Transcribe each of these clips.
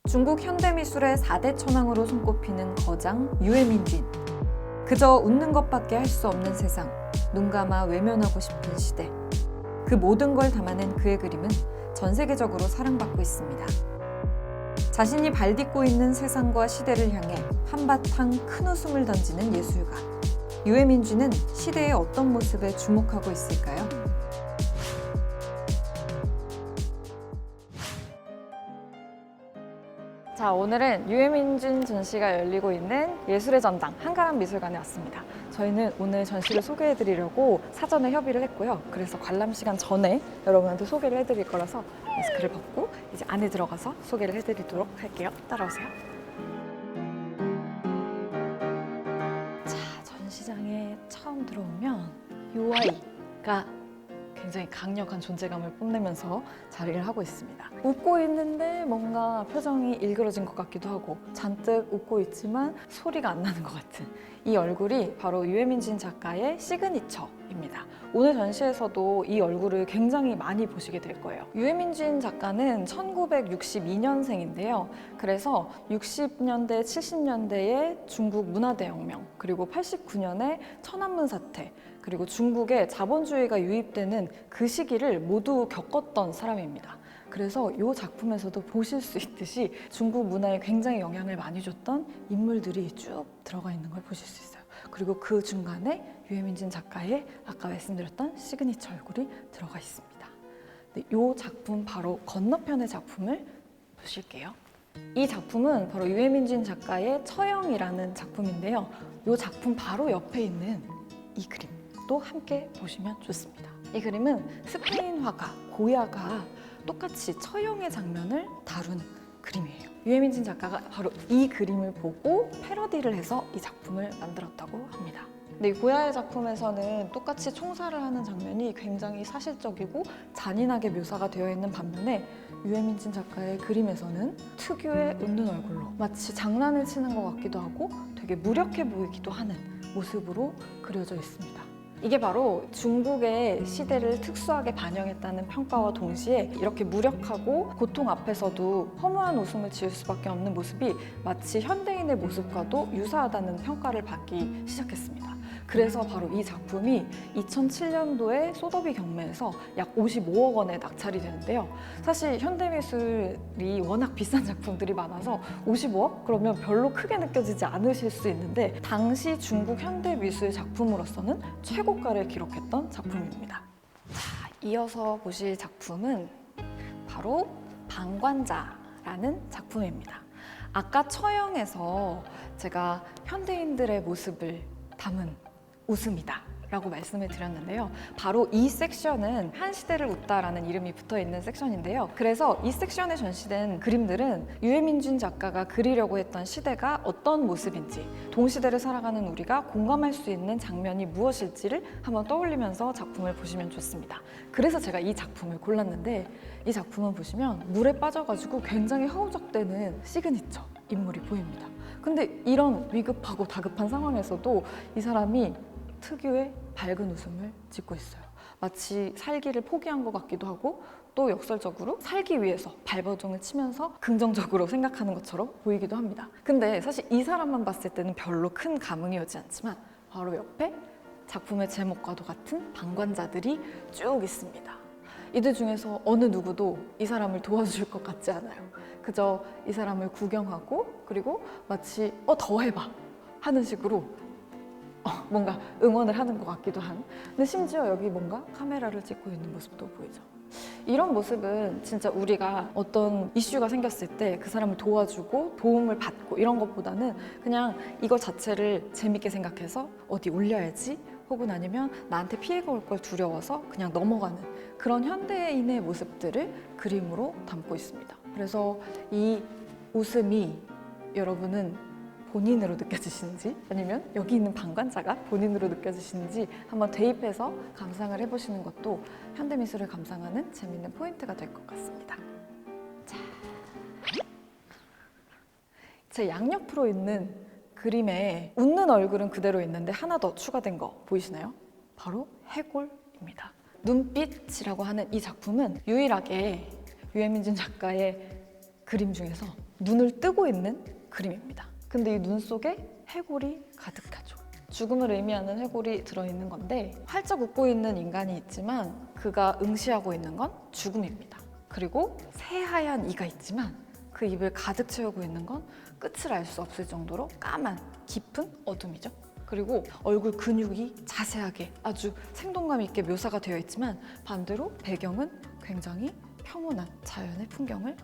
중국 현대미술의 4대 천왕으로 손꼽히는 거장 유해민진. 그저 웃는 것밖에 할 수 없는 세상, 눈 감아 외면하고 싶은 시대. 그 모든 걸 담아낸 그의 그림은 전 세계적으로 사랑받고 있습니다. 자신이 발딛고 있는 세상과 시대를 향해 한바탕 큰 웃음을 던지는 예술가. 유해민진은 시대의 어떤 모습에 주목하고 있을까요? 자, 오늘은 유해민진 전시가 열리고 있는 예술의 전당 한가람 미술관에 왔습니다. 저희는 오늘 전시를 소개해드리려고 사전에 협의를 했고요. 그래서 관람 시간 전에 여러분한테 소개를 해드릴 거라서 마스크를 벗고 이제 안에 들어가서 소개를 해드리도록 할게요. 따라오세요. 자, 전시장에 처음 들어오면 이 아이가 굉장히 강력한 존재감을 뽐내면서 자리를 하고 있습니다. 웃고 있는데 뭔가 표정이 일그러진 것 같기도 하고 잔뜩 웃고 있지만 소리가 안 나는 것 같은 이 얼굴이 바로 유해민진 작가의 시그니처입니다. 오늘 전시에서도 이 얼굴을 굉장히 많이 보시게 될 거예요. 유해민진 작가는 1962년생인데요. 그래서 60년대, 70년대의 중국 문화대혁명, 그리고 89년에 천안문 사태, 그리고 중국에 자본주의가 유입되는 그 시기를 모두 겪었던 사람입니다. 그래서 이 작품에서도 보실 수 있듯이 중국 문화에 굉장히 영향을 많이 줬던 인물들이 쭉 들어가 있는 걸 보실 수 있어요. 그리고 그 중간에 유해민진 작가의 아까 말씀드렸던 시그니처 얼굴이 들어가 있습니다. 이 작품 바로 건너편의 작품을 보실게요. 이 작품은 바로 유해민진 작가의 처형이라는 작품인데요. 이 작품 바로 옆에 있는 이 그림 또 함께 보시면 좋습니다. 이 그림은 스페인 화가 고야가 똑같이 처형의 장면을 다룬 그림이에요. 유해민진 작가가 바로 이 그림을 보고 패러디를 해서 이 작품을 만들었다고 합니다. 근데 이 고야의 작품에서는 똑같이 총살을 하는 장면이 굉장히 사실적이고 잔인하게 묘사가 되어 있는 반면에 유해민진 작가의 그림에서는 특유의 웃는 얼굴로 마치 장난을 치는 것 같기도 하고 되게 무력해 보이기도 하는 모습으로 그려져 있습니다. 이게 바로 중국의 시대를 특수하게 반영했다는 평가와 동시에 이렇게 무력하고 고통 앞에서도 허무한 웃음을 지을 수밖에 없는 모습이 마치 현대인의 모습과도 유사하다는 평가를 받기 시작했습니다. 그래서 바로 이 작품이 2007년도에 소더비 경매에서 약 55억 원에 낙찰이 되는데요. 사실 현대미술이 워낙 비싼 작품들이 많아서 55억? 그러면 별로 크게 느껴지지 않으실 수 있는데 당시 중국 현대미술 작품으로서는 최고가를 기록했던 작품입니다. 자, 이어서 보실 작품은 바로 방관자라는 작품입니다. 아까 처형에서 제가 현대인들의 모습을 담은 웃음이다 라고 말씀을 드렸는데요. 바로 이 섹션은 한 시대를 웃다라는 이름이 붙어있는 섹션인데요. 그래서 이 섹션에 전시된 그림들은 유해민진 작가가 그리려고 했던 시대가 어떤 모습인지, 동시대를 살아가는 우리가 공감할 수 있는 장면이 무엇일지를 한번 떠올리면서 작품을 보시면 좋습니다. 그래서 제가 이 작품을 골랐는데 이 작품은 보시면 물에 빠져가지고 굉장히 허우적대는 시그니처 인물이 보입니다. 근데 이런 위급하고 다급한 상황에서도 이 사람이 특유의 밝은 웃음을 짓고 있어요. 마치 살기를 포기한 것 같기도 하고 또 역설적으로 살기 위해서 발버둥을 치면서 긍정적으로 생각하는 것처럼 보이기도 합니다. 근데 사실 이 사람만 봤을 때는 별로 큰 감흥이 오지 않지만 바로 옆에 작품의 제목과도 같은 방관자들이 쭉 있습니다. 이들 중에서 어느 누구도 이 사람을 도와줄 것 같지 않아요. 그저 이 사람을 구경하고 그리고 마치 더 해봐 하는 식으로 뭔가 응원을 하는 것 같기도 한. 근데 심지어 여기 뭔가 카메라를 찍고 있는 모습도 보이죠. 이런 모습은 진짜 우리가 어떤 이슈가 생겼을 때 그 사람을 도와주고 도움을 받고 이런 것보다는 그냥 이거 자체를 재밌게 생각해서 어디 올려야지 혹은 아니면 나한테 피해가 올 걸 두려워서 그냥 넘어가는 그런 현대인의 모습들을 그림으로 담고 있습니다. 그래서 이 웃음이 여러분은 본인으로 느껴지시는지 아니면 여기 있는 방관자가 본인으로 느껴지시는지 한번 대입해서 감상을 해보시는 것도 현대미술을 감상하는 재미있는 포인트가 될 것 같습니다. 자, 제 양옆으로 있는 그림에 웃는 얼굴은 그대로 있는데 하나 더 추가된 거 보이시나요? 바로 해골입니다. 눈빛이라고 하는 이 작품은 유일하게 유해민진 작가의 그림 중에서 눈을 뜨고 있는 그림입니다. 근데 이 눈 속에 해골이 가득하죠. 죽음을 의미하는 해골이 들어있는 건데 활짝 웃고 있는 인간이 있지만 그가 응시하고 있는 건 죽음입니다. 그리고 새하얀 이가 있지만 그 입을 가득 채우고 있는 건 끝을 알 수 없을 정도로 까만 깊은 어둠이죠. 그리고 얼굴 근육이 자세하게 아주 생동감 있게 묘사가 되어 있지만 반대로 배경은 굉장히 평온한 자연의 풍경을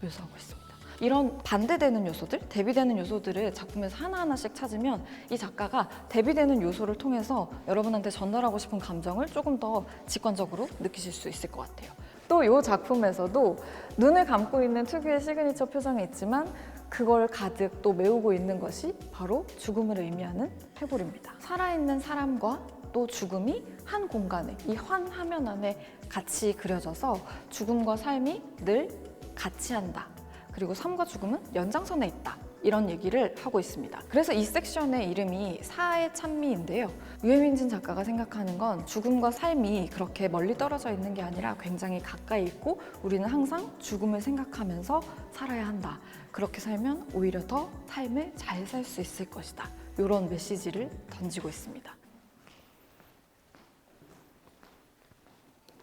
묘사하고 있습니다. 이런 반대되는 요소들, 대비되는 요소들을 작품에서 하나하나씩 찾으면 이 작가가 대비되는 요소를 통해서 여러분한테 전달하고 싶은 감정을 조금 더 직관적으로 느끼실 수 있을 것 같아요. 또 이 작품에서도 눈을 감고 있는 특유의 시그니처 표정이 있지만 그걸 가득 또 메우고 있는 것이 바로 죽음을 의미하는 해골입니다. 살아있는 사람과 또 죽음이 한 공간에, 이 한 화면 안에 같이 그려져서 죽음과 삶이 늘 같이 한다. 그리고 삶과 죽음은 연장선에 있다. 이런 얘기를 하고 있습니다. 그래서 이 섹션의 이름이 사의 찬미인데요. 유해민진 작가가 생각하는 건 죽음과 삶이 그렇게 멀리 떨어져 있는 게 아니라 굉장히 가까이 있고 우리는 항상 죽음을 생각하면서 살아야 한다. 그렇게 살면 오히려 더 삶을 잘 살 수 있을 것이다. 이런 메시지를 던지고 있습니다.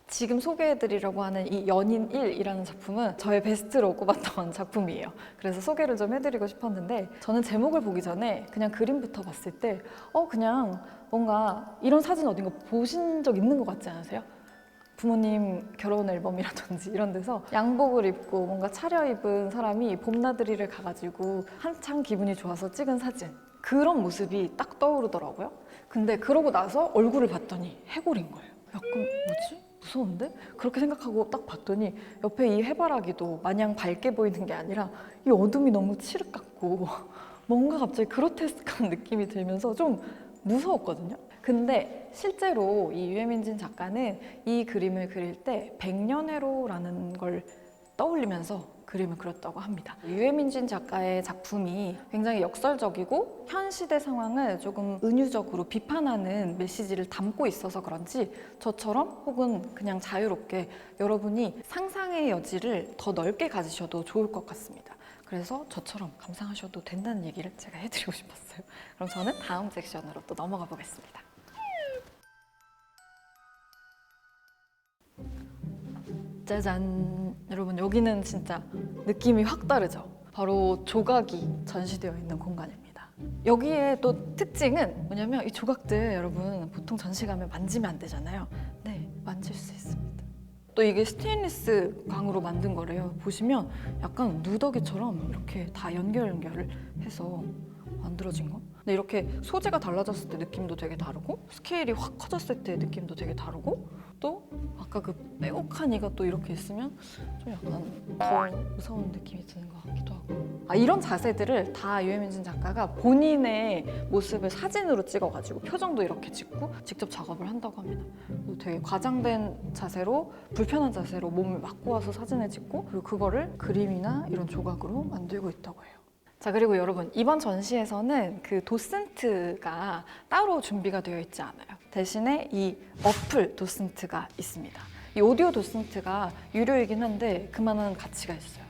지금 소개해드리려고 하는 이 연인 1이라는 작품은 저의 베스트로 꼽았던 작품이에요. 그래서 소개를 좀 해드리고 싶었는데 저는 제목을 보기 전에 그냥 그림부터 봤을 때 그냥 뭔가 이런 사진 어딘가 보신 적 있는 것 같지 않으세요? 부모님 결혼 앨범이라든지 이런 데서 양복을 입고 뭔가 차려입은 사람이 봄나들이를 가가지고 한창 기분이 좋아서 찍은 사진, 그런 모습이 딱 떠오르더라고요. 근데 그러고 나서 얼굴을 봤더니 해골인 거예요. 약간 뭐지? 무서운데? 그렇게 생각하고 딱 봤더니 옆에 이 해바라기도 마냥 밝게 보이는 게 아니라 이 어둠이 너무 칠흑 같고 뭔가 갑자기 그로테스크한 느낌이 들면서 좀 무서웠거든요. 근데 실제로 이 유해민진 작가는 이 그림을 그릴 때 백년해로라는 걸 떠올리면서 그림을 그렸다고 합니다. 유해민진 작가의 작품이 굉장히 역설적이고 현 시대 상황을 조금 은유적으로 비판하는 메시지를 담고 있어서 그런지 저처럼 혹은 그냥 자유롭게 여러분이 상상의 여지를 더 넓게 가지셔도 좋을 것 같습니다. 그래서 저처럼 감상하셔도 된다는 얘기를 제가 해드리고 싶었어요. 그럼 저는 다음 섹션으로 또 넘어가 보겠습니다. 짜잔! 여러분, 여기는 진짜 느낌이 확 다르죠? 바로 조각이 전시되어 있는 공간입니다. 여기에 또 특징은 뭐냐면 이 조각들 여러분 보통 전시 가면 만지면 안 되잖아요. 네, 만질 수 있습니다. 또 이게 스테인리스 광으로 만든 거래요. 보시면 약간 누더기처럼 이렇게 다 연결을 해서 만들어진 거. 근데 이렇게 소재가 달라졌을 때 느낌도 되게 다르고 스케일이 확 커졌을 때 느낌도 되게 다르고 또 아까 그 빼곡한 이가 또 이렇게 있으면 좀 약간 더 무서운 느낌이 드는 것 같기도 하고. 이런 자세들을 다 유해민진 작가가 본인의 모습을 사진으로 찍어가지고 표정도 이렇게 짓고 직접 작업을 한다고 합니다. 되게 과장된 자세로 불편한 자세로 몸을 맞고 와서 사진을 찍고 그리고 그거를 그림이나 이런 조각으로 만들고 있다고 해요. 자, 그리고 여러분 이번 전시에서는 그 도슨트가 따로 준비가 되어 있지 않아요. 대신에 이 어플 도슨트가 있습니다. 이 오디오 도슨트가 유료이긴 한데 그만한 가치가 있어요.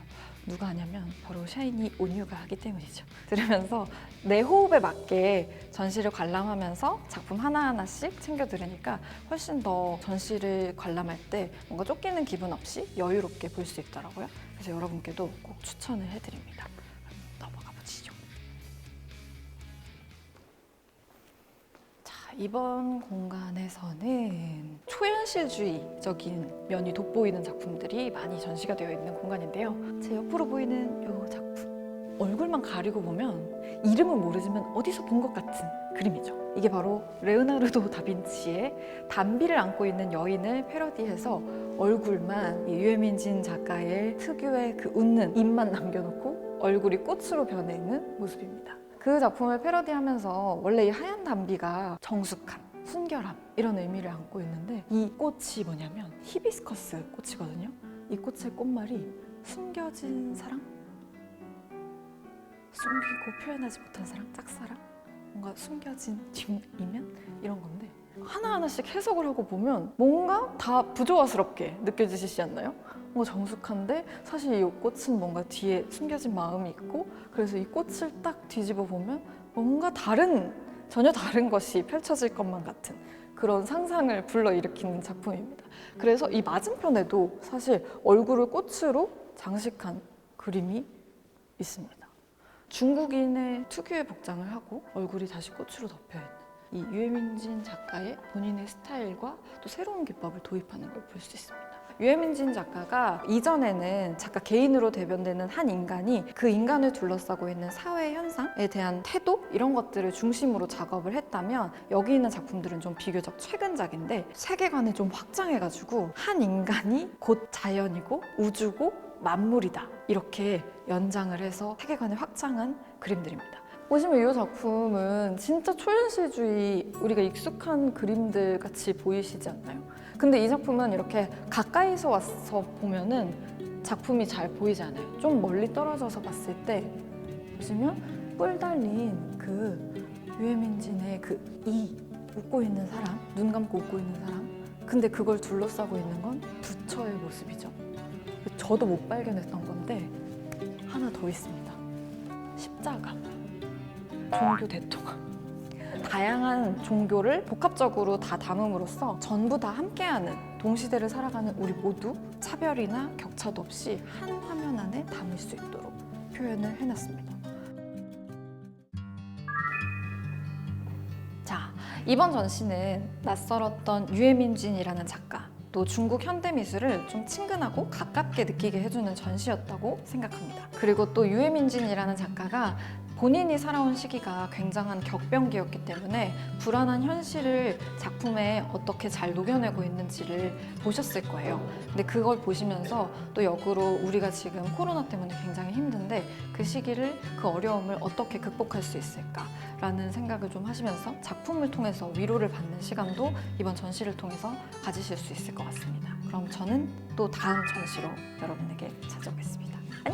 누가 하냐면 바로 샤이니 온유가 하기 때문이죠. 들으면서 내 호흡에 맞게 전시를 관람하면서 작품 하나하나씩 챙겨 들으니까 훨씬 더 전시를 관람할 때 뭔가 쫓기는 기분 없이 여유롭게 볼 수 있더라고요. 그래서 여러분께도 꼭 추천을 해드립니다. 넘어가 보시죠. 자, 이번 공간에서는 초현실주의적인 면이 돋보이는 작품들이 많이 전시가 되어 있는 공간인데요. 제 옆으로 보이는 이 작품. 얼굴만 가리고 보면 이름은 모르지만 어디서 본 것 같은 그림이죠. 이게 바로 레오나르도 다빈치의 담비를 안고 있는 여인을 패러디해서 얼굴만 유해민진 작가의 특유의 그 웃는 입만 남겨놓고 얼굴이 꽃으로 변해 있는 모습입니다. 그 작품을 패러디하면서 원래 이 하얀 담비가 정숙함, 순결함 이런 의미를 안고 있는데 이 꽃이 뭐냐면 히비스커스 꽃이거든요. 이 꽃의 꽃말이 숨겨진 사랑? 숨기고 표현하지 못한 사랑? 짝사랑? 뭔가 숨겨진 뒷이면? 이런 건데 하나하나씩 해석을 하고 보면 뭔가 다 부조화스럽게 느껴지시지 않나요? 뭔가 정숙한데 사실 이 꽃은 뭔가 뒤에 숨겨진 마음이 있고, 그래서 이 꽃을 딱 뒤집어 보면 뭔가 전혀 다른 것이 펼쳐질 것만 같은 그런 상상을 불러일으키는 작품입니다. 그래서 이 맞은편에도 사실 얼굴을 꽃으로 장식한 그림이 있습니다. 중국인의 특유의 복장을 하고 얼굴이 다시 꽃으로 덮여있는 이 유해민진 작가의 본인의 스타일과 또 새로운 기법을 도입하는 걸 볼 수 있습니다. 유해민진 작가가 이전에는 작가 개인으로 대변되는 한 인간이 그 인간을 둘러싸고 있는 사회 현상에 대한 태도 이런 것들을 중심으로 작업을 했다면, 여기 있는 작품들은 좀 비교적 최근작인데 세계관을 좀 확장해가지고 한 인간이 곧 자연이고 우주고 만물이다 이렇게 연장을 해서 세계관을 확장한 그림들입니다. 보시면 이 작품은 진짜 초현실주의, 우리가 익숙한 그림들 같이 보이시지 않나요? 근데 이 작품은 이렇게 가까이서 와서 보면은 작품이 잘 보이지 않아요. 좀 멀리 떨어져서 봤을 때 보시면 뿔 달린 그 유해민진의 그 웃고 있는 사람, 눈 감고 웃고 있는 사람, 근데 그걸 둘러싸고 있는 건 부처의 모습이죠. 저도 못 발견했던 건데 하나 더 있습니다. 십자가, 종교 대통합. 다양한 종교를 복합적으로 다 담음으로써 전부 다 함께하는 동시대를 살아가는 우리 모두 차별이나 격차도 없이 한 화면 안에 담을 수 있도록 표현을 해놨습니다. 자, 이번 전시는 낯설었던 유해민진이라는 작가, 또 중국 현대미술을 좀 친근하고 가깝게 느끼게 해주는 전시였다고 생각합니다. 그리고 또 유해민진이라는 작가가 본인이 살아온 시기가 굉장한 격변기였기 때문에 불안한 현실을 작품에 어떻게 잘 녹여내고 있는지를 보셨을 거예요. 근데 그걸 보시면서 또 역으로 우리가 지금 코로나 때문에 굉장히 힘든데 그 시기를, 그 어려움을 어떻게 극복할 수 있을까라는 생각을 좀 하시면서 작품을 통해서 위로를 받는 시간도 이번 전시를 통해서 가지실 수 있을 것 같습니다. 그럼 저는 또 다음 전시로 여러분에게 찾아오겠습니다. 안녕!